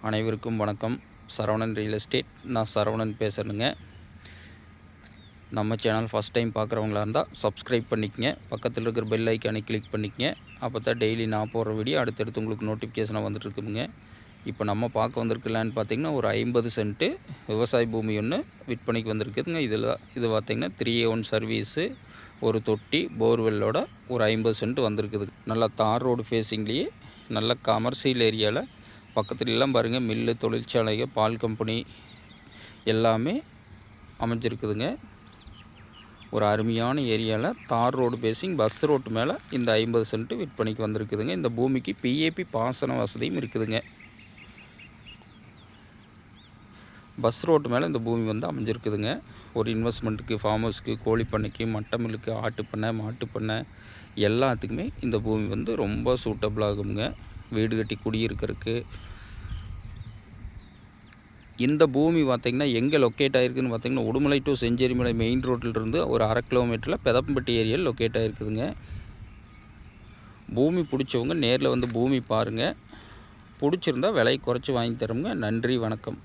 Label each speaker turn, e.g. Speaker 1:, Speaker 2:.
Speaker 1: அனைவருக்கும் வணக்கம். Saravanan real estate. நான் சரவணன் பேசுகிறேங்க. நம்ம சேனல் ஃபஸ்ட் டைம் பார்க்குறவங்களா இருந்தால் சப்ஸ்கிரைப் பண்ணிக்கங்க. பக்கத்தில் இருக்கிற பெல் ஐக்கானை கிளிக் பண்ணிக்கங்க. அப்போ தான் டெய்லி நான் போடுற வீடியோ அடுத்தடுத்து உங்களுக்கு நோட்டிஃபிகேஷனாக வந்துட்டுருக்குதுங்க. இப்போ நம்ம பார்க்க வந்திருக்கலான்னு பார்த்தீங்கன்னா, ஒரு 50 சென்ட்டு விவசாய பூமி ஒன்று விற்பனைக்கு வந்திருக்குதுங்க. இது பார்த்திங்கன்னா 3A1 சர்வீஸு, ஒரு தொட்டி, போர்வெல்லோட ஒரு 50 சென்ட் வந்திருக்குது. நல்லா தார் ரோடு ஃபேஸிங்லேயே நல்ல கமர்ஷியல் ஏரியாவில் பக்கத்துலலாம் பாருங்கள், மில்லு, தொழிற்சாலைகள், பால் கம்பெனி எல்லாமே அமைஞ்சிருக்குதுங்க. ஒரு அருமையான ஏரியாவில் தார் ரோடு பேசிங் பஸ் ரோட்டு மேலே இந்த 50 சென்ட்டு விற்பனைக்கு வந்திருக்குதுங்க. இந்த பூமிக்கு பிஏபி பாசன வசதியும் இருக்குதுங்க. பஸ் ரோட்டு மேலே இந்த பூமி வந்து அமைஞ்சிருக்குதுங்க. ஒரு இன்வெஸ்ட்மெண்ட்டுக்கு, ஃபார்ம் ஹவுஸ்க்கு, கோழி பண்ணைக்கு, மட்டை மில்லுக்கு, ஆட்டுப்பண்ணை, மாட்டுப்பண்ணை எல்லாத்துக்குமே இந்த பூமி வந்து ரொம்ப சூட்டபிள் ஆகுங்க. வீடு கட்டி குடியிருக்கிறதுக்கு. இந்த பூமி பார்த்திங்கன்னா எங்கே லொக்கேட் ஆகிருக்குதுன்னு பார்த்திங்கன்னா, உடுமலை டு செஞ்சேரிமலை மெயின் ரோட்டிலிருந்து ஒரு 1/2 கிலோமீட்டரில் பெதப்பம்பட்டி ஏரியாவில் லொக்கேட் ஆகிருக்குதுங்க. பூமி பிடிச்சவங்க நேரில் வந்து பூமி பாருங்கள். பிடிச்சிருந்தா விலை குறைச்சி வாங்கி தரோங்க. நன்றி, வணக்கம்.